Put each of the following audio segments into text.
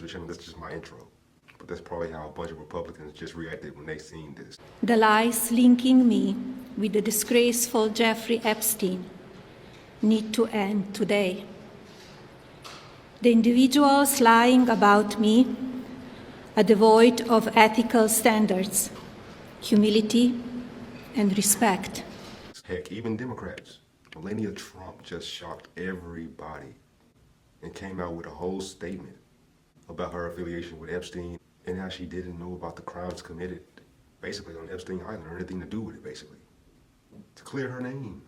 channel, that's just my intro. But that's probably how a bunch of Republicans just reacted when they seen this. The lies linking me with the disgraceful Jeffrey Epstein need to end today. The individuals lying about me are devoid of ethical standards, humility, and respect. Heck, even Democrats. Melania Trump just shocked everybody and came out with a whole statement about her affiliation with Epstein and how she didn't know about the crimes committed basically on Epstein Island or anything to do with it, basically. To clear her name.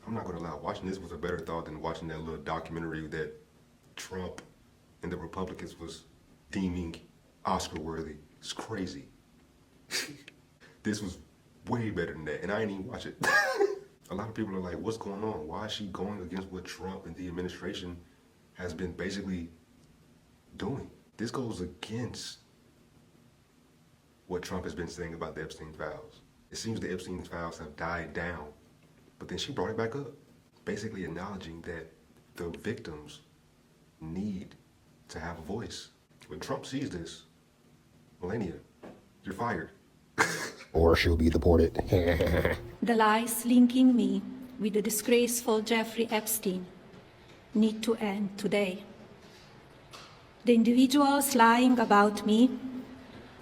I'm not gonna lie, watching this was a better thought than watching that little documentary that Trump and the Republicans was deeming Oscar-worthy. It's crazy. This was way better than that, and I ain't even watch it. A lot of people are like, what's going on? Why is she going against what Trump and the administration has been basically doing? This goes against what Trump has been saying about the Epstein files. It seems the Epstein files have died down, but then she brought it back up, basically acknowledging that the victims need to have a voice. When Trump sees this, Melania, you're fired. Or she'll be deported. The lies linking me with the disgraceful Jeffrey Epstein need to end today. The individuals lying about me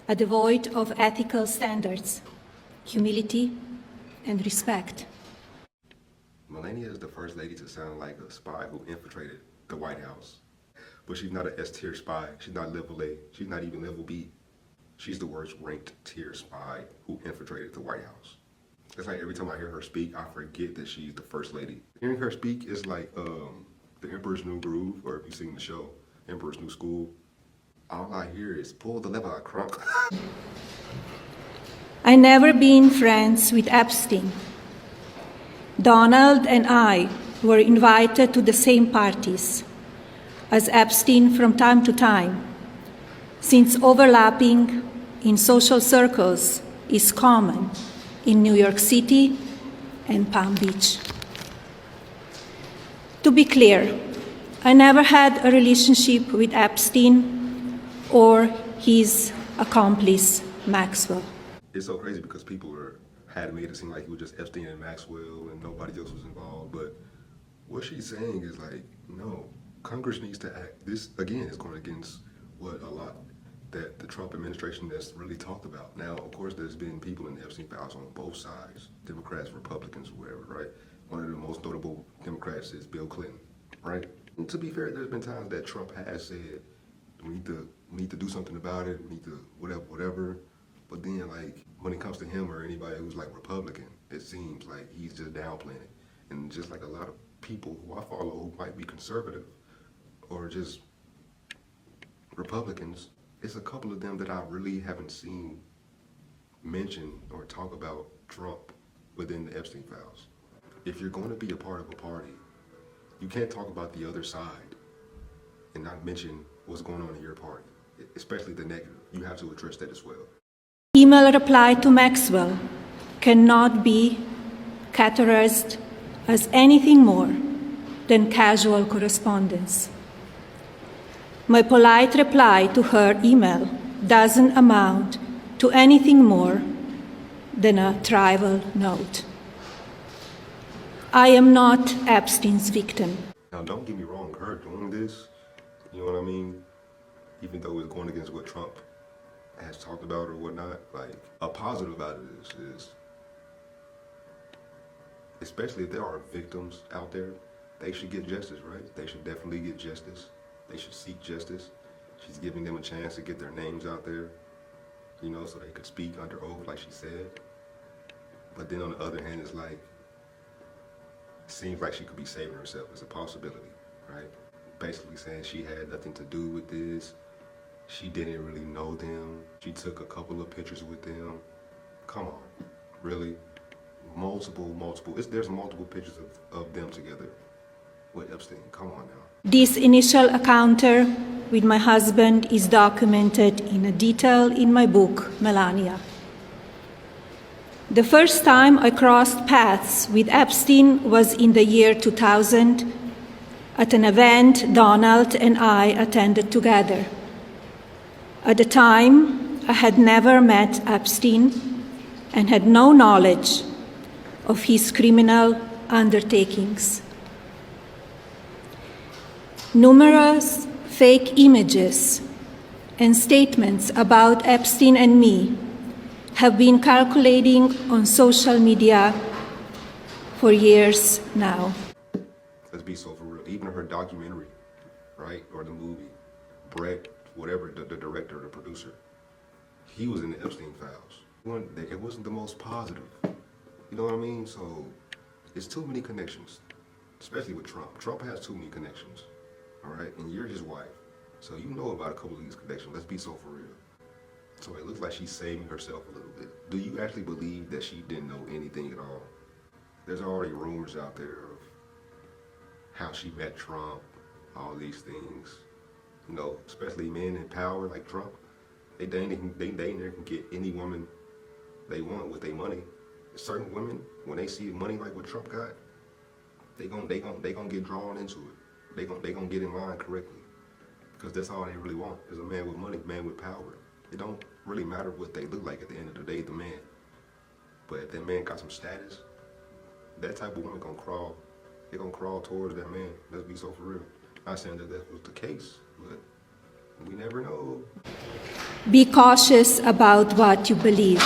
are devoid of ethical standards, humility, and respect. Melania is the first lady to sound like a spy who infiltrated the White House. But she's not an S-tier spy. She's not level A. She's not even level B. She's the worst ranked tier spy who infiltrated the White House. It's like every time I hear her speak, I forget that she's the first lady. Hearing her speak is like the Emperor's New Groove, or if you've seen the show, Emperor's New School. All I hear is pull the lever, crunk. I never been friends with Epstein. Donald and I were invited to the same parties as Epstein from time to time, since overlapping in social circles is common in New York City and Palm Beach. To be clear, I never had a relationship with Epstein or his accomplice, Maxwell. It's so crazy because people had made it seem like it was just Epstein and Maxwell and nobody else was involved, but what she's saying is like, no, Congress needs to act. This, again, is going against what a lot that the Trump administration has really talked about. Now, of course, there's been people in the Epstein files on both sides, Democrats, Republicans, whatever, right? One of the most notable Democrats is Bill Clinton, right? And to be fair, there's been times that Trump has said, we need to do something about it, we need to whatever. But then, like, when it comes to him or anybody who's like Republican, it seems like he's just downplaying it. And just like a lot of people who I follow who might be conservative or just Republicans, it's a couple of them that I really haven't seen mention or talk about Trump within the Epstein files. If you're going to be a part of a party, you can't talk about the other side and not mention what's going on in your party, especially the negative. You have to address that as well. Email reply to Maxwell cannot be categorized as anything more than casual correspondence. My polite reply to her email doesn't amount to anything more than a trivial note. I am not Epstein's victim. Now, don't get me wrong, her doing this, you know what I mean? Even though it's going against what Trump has talked about or whatnot, like, a positive about it is especially if there are victims out there, they should get justice, right? They should definitely get justice. They should seek justice. She's giving them a chance to get their names out there, you know, so they could speak under oath like she said. But then on the other hand, it's like, it seems like she could be saving herself. It's a possibility, right? Basically saying she had nothing to do with this. She didn't really know them. She took a couple of pictures with them. Come on, really? Multiple. There's multiple pictures of them together with Epstein. Come on now. This initial encounter with my husband is documented in detail in my book, Melania. The first time I crossed paths with Epstein was in the year 2000 at an event Donald and I attended together. At the time, I had never met Epstein and had no knowledge of his criminal undertakings. Numerous fake images and statements about Epstein and me have been circulating on social media for years now. Let's be so for real. Even her documentary, right, or the movie, Brett, whatever, the director, the producer, he was in the Epstein files. It wasn't the most positive. You know what I mean? So it's too many connections, especially with Trump. Trump has too many connections, all right? And you're his wife. So you know about a couple of these connections. Let's be so for real. So it looks like she's saving herself a little bit. Do you actually believe that she didn't know anything at all? There's already rumors out there of how she met Trump, all these things. You know, especially men in power like Trump. They can get any woman they want with their money. Certain women, when they see money like what Trump got, they gonna get drawn into it. They gonna get in line correctly, because that's all they really want is a man with money, man with power. It don't really matter what they look like at the end of the day, the man. But if that man got some status, that type of woman gonna crawl. They gonna crawl towards that man. Let's be so for real. Not saying that was the case, but we never know. Be cautious about what you believe.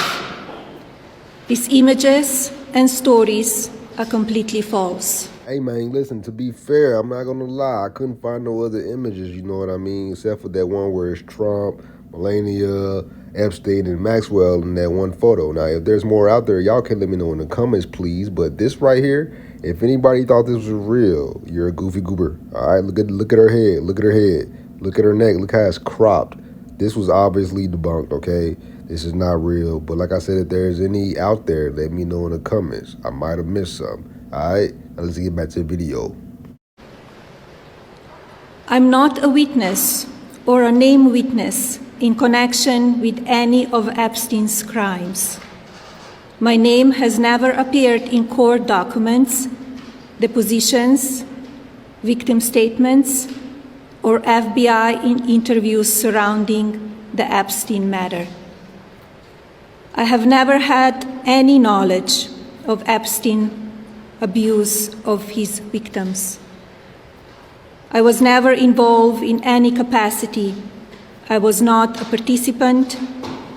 These images and stories are completely false. Hey man, listen, to be fair, I'm not gonna lie, I couldn't find no other images, you know what I mean, except for that one where it's Trump, Melania, Epstein, and Maxwell in that one photo. Now, if there's more out there, y'all can let me know in the comments, please. But this right here, if anybody thought this was real, you're a goofy goober. All right, look at her head, look at her head, look at her neck, look how it's cropped. This was obviously debunked, okay? This is not real. But like I said, if there's any out there, let me know in the comments. I might have missed some. All right, now let's get back to the video. I'm not a witness or a named witness in connection with any of Epstein's crimes. My name has never appeared in court documents, depositions, victim statements, or FBI interviews surrounding the Epstein matter. I have never had any knowledge of Epstein's abuse of his victims. I was never involved in any capacity. I was not a participant,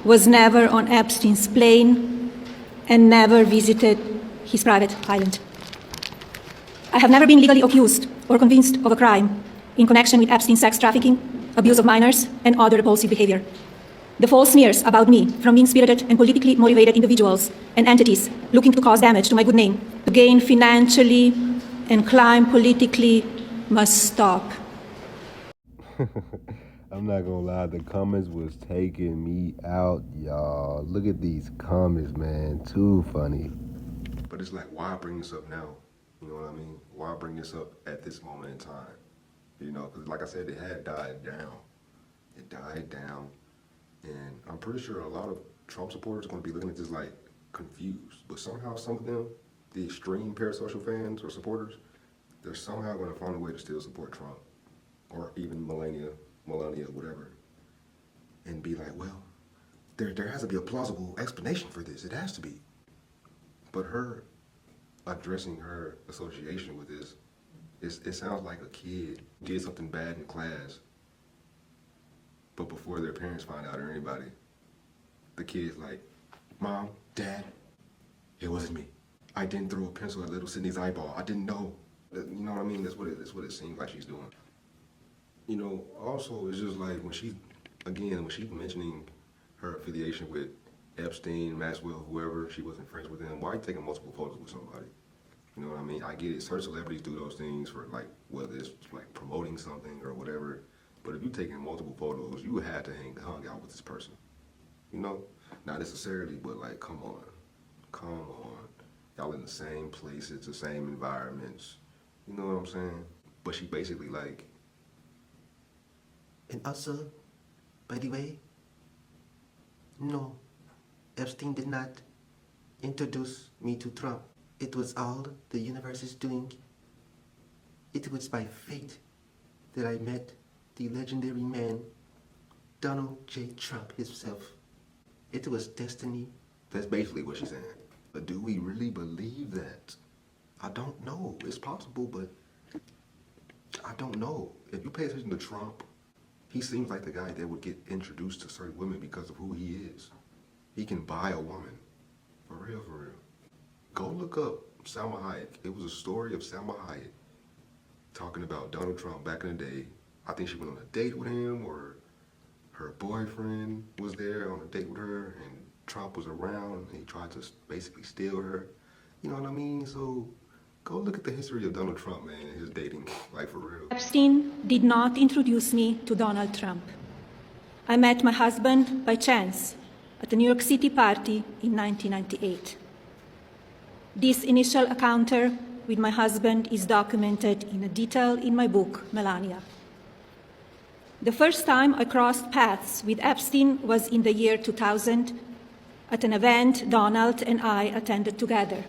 was never on Epstein's plane, and never visited his private island. I have never been legally accused or convinced of a crime in connection with Epstein's sex trafficking, abuse of minors, and other repulsive behavior. The false smears about me from mean-spirited and politically motivated individuals and entities looking to cause damage to my good name, to gain financially and climb politically, must stop. I'm not gonna lie, the comments was taking me out, y'all. Look at these comments, man. Too funny. But it's like, why bring this up now? You know what I mean? Why bring this up at this moment in time? You know, because like I said, it had died down. It died down. And I'm pretty sure a lot of Trump supporters are going to be looking at this like confused. But somehow some of them, the extreme parasocial fans or supporters, they're somehow going to find a way to still support Trump. Or even Melania, whatever. And be like, well, there has to be a plausible explanation for this. It has to be. But her addressing her association with this, it sounds like a kid did something bad in class, but before their parents find out or anybody, the kid's like, Mom, Dad, it wasn't me. I didn't throw a pencil at little Sydney's eyeball. I didn't know. You know what I mean? That's what it seems like she's doing. You know, also, it's just like when she's mentioning her affiliation with Epstein, Maxwell, whoever, she wasn't friends with them. Why are you taking multiple photos with somebody? You know what I mean? I get it. Certain celebrities do those things for like, whether it's like promoting something or whatever. But if you're taking multiple photos, you had to hung out with this person. You know? Not necessarily, but like, come on. Y'all in the same places, the same environments. You know what I'm saying? But she basically like. And also, by the way, no, Epstein did not introduce me to Trump. It was all the universe is doing. It was by fate that I met the legendary man Donald J. Trump himself. It was destiny. That's basically what she's saying. But do we really believe that? I don't know. It's possible, but I don't know. If you pay attention to Trump, he seems like the guy that would get introduced to certain women because of who he is. He can buy a woman. For real, for real. Go look up Salma Hayek. It was a story of Salma Hayek talking about Donald Trump back in the day. I think she went on a date with him, or her boyfriend was there on a date with her, and Trump was around, and he tried to basically steal her. You know what I mean? So go look at the history of Donald Trump, man, and his dating, like for real. Epstein did not introduce me to Donald Trump. I met my husband by chance at a New York City party in 1998. This initial encounter with my husband is documented in detail in my book, Melania. The first time I crossed paths with Epstein was in the year 2000 at an event Donald and I attended together.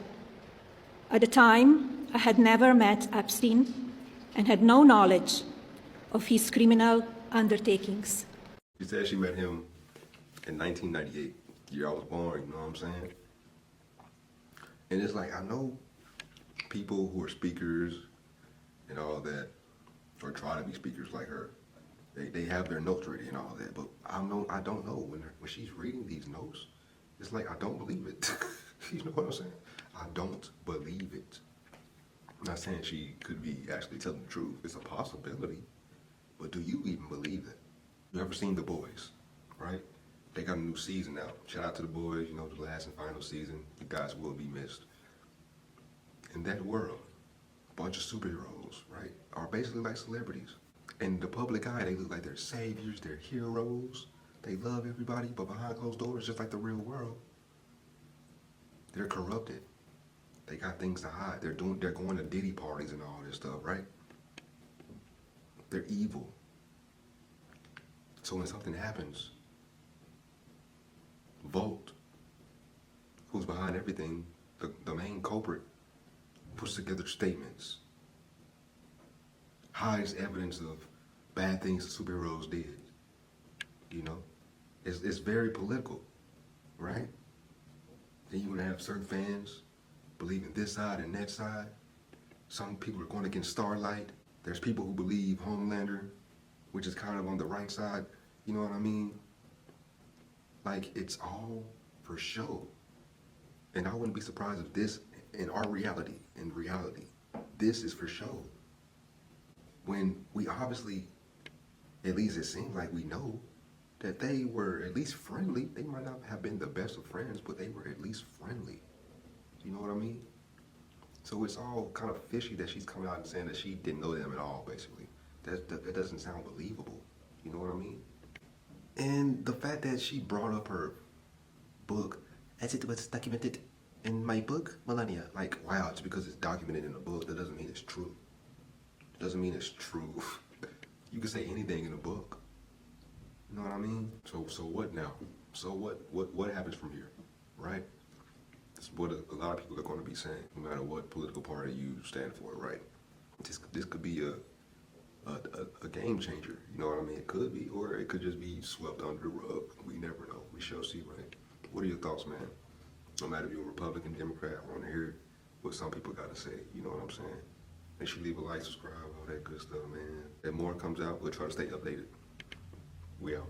At the time, I had never met Epstein and had no knowledge of his criminal undertakings. She said she met him in 1998, the year I was born, you know what I'm saying? And it's like, I know people who are speakers and all that, or try to be speakers like her. They have their notes ready and all that, but I don't know when she's reading these notes, it's like, I don't believe it. You know what I'm saying? I don't believe it. I'm not saying she could be actually telling the truth. It's a possibility, but do you even believe it? You ever seen The Boys, right? They got a new season out. Shout out to The Boys, you know, the last and final season. You guys will be missed. In that world, a bunch of superheroes, right, are basically like celebrities. In the public eye, they look like they're saviors, they're heroes. They love everybody, but behind closed doors, just like the real world, they're corrupted. They got things to hide. They're going to Diddy parties and all this stuff, right? They're evil. So when something happens, Volt, who's behind everything, the main culprit, puts together statements, hides evidence of bad things the superheroes did. You know, it's very political, right? Then you're gonna have certain fans believing this side and that side. Some people are going against Starlight. There's people who believe Homelander, which is kind of on the right side. You know what I mean? Like, it's all for show. And I wouldn't be surprised if this, in reality, this is for show. When we obviously, at least it seems like we know, that they were at least friendly. They might not have been the best of friends, but they were at least friendly. You know what I mean? So it's all kind of fishy that she's coming out and saying that she didn't know them at all, basically. That doesn't sound believable. You know what I mean? And the fact that she brought up her book As it was documented in my book, Melania. like, wow, just because it's documented in a book, that doesn't mean it's true. It doesn't mean it's true. You can say anything in a book. You know what I mean? So what now? So what happens from here, right? That's what a lot of people are going to be saying, no matter what political party you stand for, right? This could be a game changer. You know what I mean? It could be, or it could just be swept under the rug. We never know. We shall see, right? What are your thoughts, man? No matter if you're a Republican, Democrat, I want to hear what some people got to say. You know what I'm saying? Make sure you leave a like, subscribe, all that good stuff, man. If more comes out, we'll try to stay updated. We out.